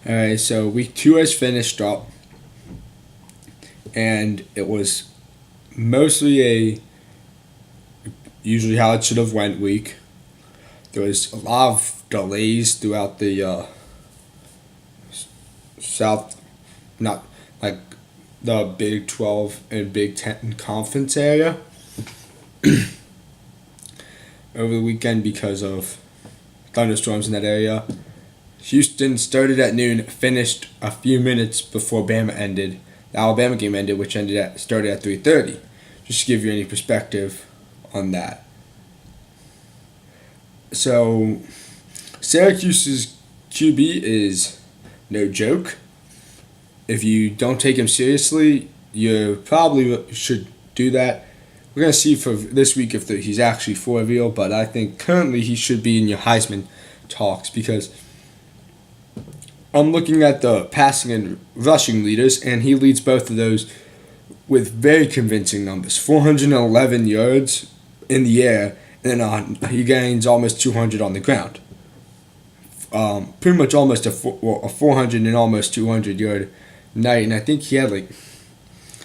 Alright, so week 2 has finished up, and it was mostly a usually how it should have went week. There was a lot of delays throughout the South, not like the Big 12 and Big 10 conference area over the weekend because of thunderstorms in that area. Houston started at noon, finished a few minutes before Bama ended. The Alabama game ended, which started at 3:30. Just to give you any perspective on that. So, Syracuse's QB is no joke. If you don't take him seriously, you probably should do that. We're going to see for this week if he's actually for real, but I think currently he should be in your Heisman talks because I'm looking at the passing and rushing leaders, and he leads both of those with very convincing numbers. 411 yards in the air, and then he gains almost 200 on the ground. Pretty much almost a 400 and almost 200 yard night, and I think he had like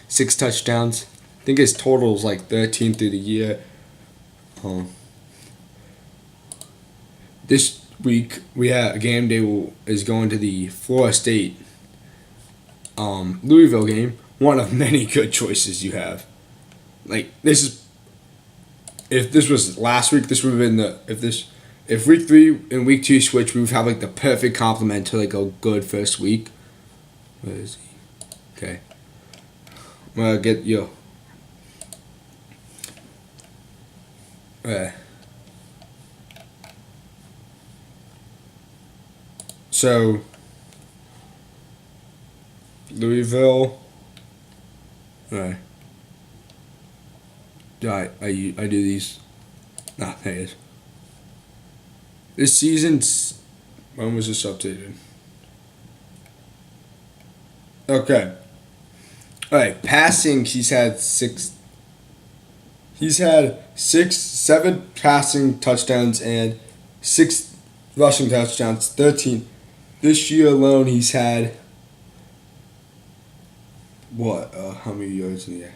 6 touchdowns. I think his total is like 13 through the year. This week we have a game day is going to the Florida State Louisville game. One of many good choices you have. Like if this was last week, this would have been if week 3 and week 2 switch, we would have like the perfect complement to like a good first week. Where is he? Okay. I'm gonna get you. So Louisville. Alright. I do these. Nah, there it is. This season's. When was this updated? Okay. Alright, passing, he's had 7 passing touchdowns and 6 rushing touchdowns, 13. This year alone, he's had how many yards in the air?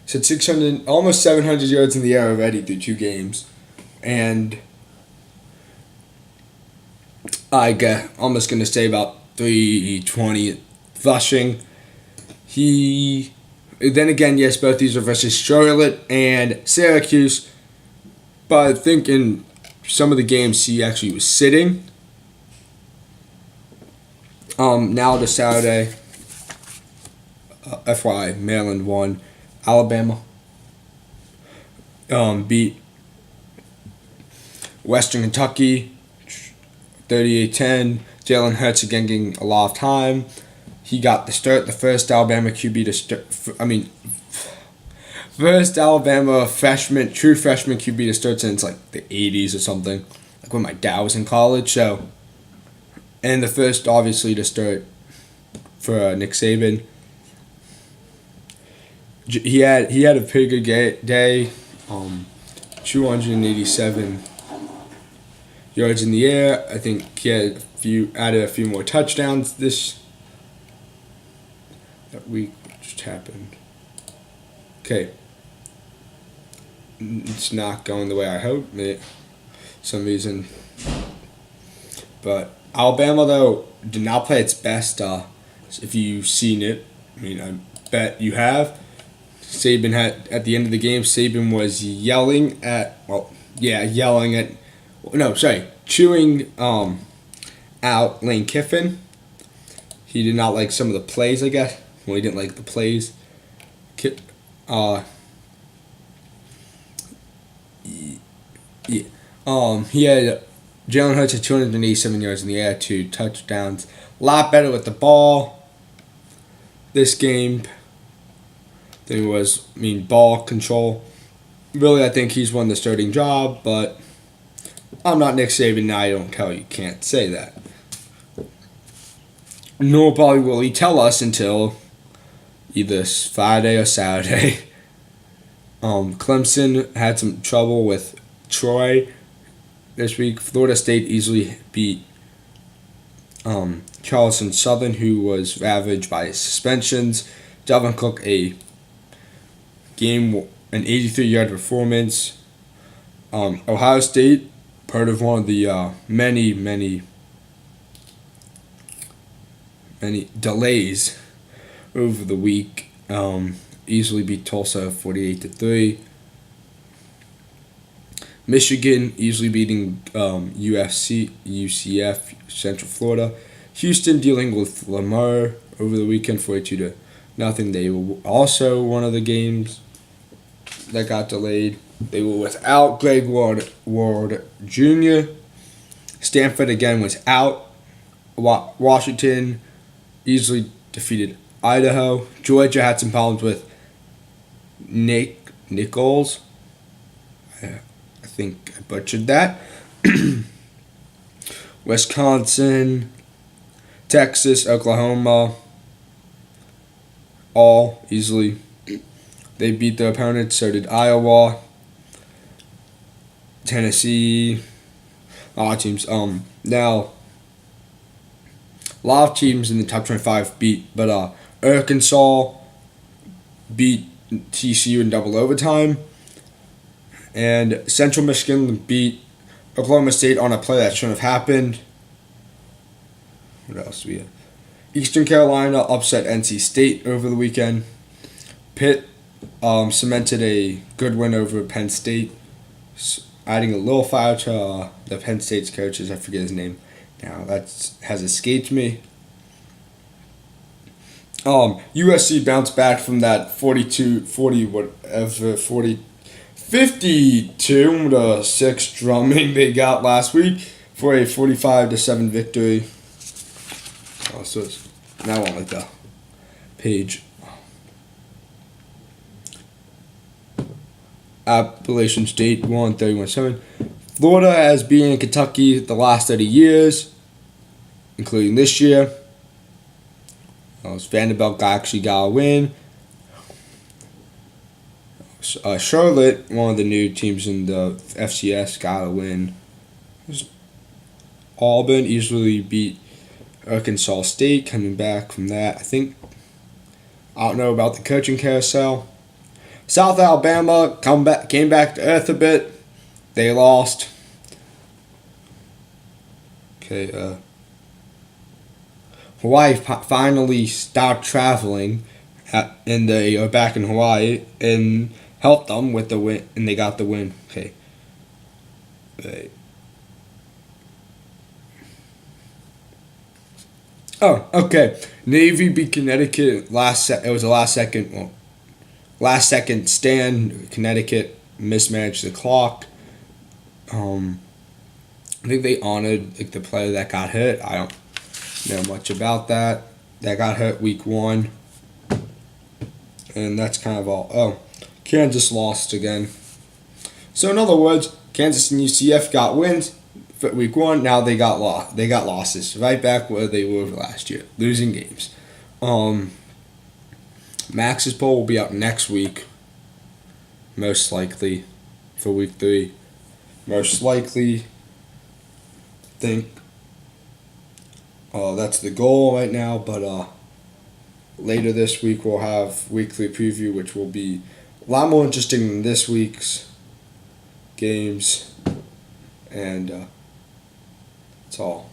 He's had 600, almost 700 yards in the air already through 2 games. And I'm just going to say about 320 rushing. Then again, yes, both these are versus Charlotte and Syracuse. But I think in some of the games he actually was sitting. Now to Saturday. FYI, Maryland won. Alabama beat Western Kentucky 38-10. Jalen Hurts again getting a lot of time. He got the start, the first Alabama QB to start. First Alabama true freshman QB to start since like the 80s or something, like when my dad was in college. So, and the first obviously to start for Nick Saban. He had a pretty good day. 287 yards in the air. I think he had added a few more touchdowns that week. What just happened? Okay. It's not going the way I hoped. Some reason. But Alabama though did not play its best. If you've seen it, I bet you have. Saban had at the end of the game. Saban was chewing out Lane Kiffin. He did not like some of the plays, I guess. Well, he didn't like the plays. He had Jalen Hurts at 287 yards in the air, 2 touchdowns. A lot better with the ball this game than he was, ball control. Really, I think he's won the starting job, but I'm not Nick Saban, and I don't tell you can't say that. Nor probably will he tell us until either Friday or Saturday. Clemson had some trouble with Troy this week. Florida State easily beat Charleston Southern, who was ravaged by suspensions. Dalvin Cook, an 83-yard performance. Ohio State, part of one of the many delays over the week. Easily beat Tulsa 48-3. Michigan easily beating UCF, Central Florida. Houston dealing with Lamar over the weekend 42-0. They were also one of the games that got delayed. They were without Greg Ward Jr. Stanford again was out. Washington easily defeated Idaho. Georgia had some problems with Nichols. I think I butchered that. Wisconsin, Texas, Oklahoma, all easily. They beat their opponents. So did Iowa, Tennessee, a lot of teams. Now, a lot of teams in the top 25 beat, but Arkansas beat TCU in double overtime, and Central Michigan beat Oklahoma State on a play that shouldn't have happened. What else do we have? Eastern Carolina upset NC State over the weekend. Pitt cemented a good win over Penn State, adding a little fire to the Penn State's coaches. I forget his name now. That has escaped me. USC bounced back from that 52-6 drumming they got last week for a 45-7 victory. So it's now on like the page. Appalachian State won 31-7. Florida has beaten Kentucky the last 30 years, including this year. Vanderbilt actually got a win. Charlotte, one of the new teams in the FCS, got a win. Auburn easily beat Arkansas State, coming back from that. I don't know about the coaching carousel. South Alabama came back to earth a bit. They lost. Okay, Hawaii finally stopped traveling, and they are back in Hawaii and helped them with the win, and they got the win. Okay. Oh, okay. Navy beat Connecticut it was the last second stand. Connecticut mismanaged the clock. I think they honored the player that got hurt. I don't know much about that. That got hurt week 1. And that's kind of all. Oh, Kansas lost again. So in other words, Kansas and UCF got wins for week 1. Now they got losses. Right back where they were last year. Losing games. Max's poll will be out next week. Most likely. For week 3. Most likely. I think that's the goal right now, but later this week we'll have weekly preview, which will be a lot more interesting than this week's games, and that's all.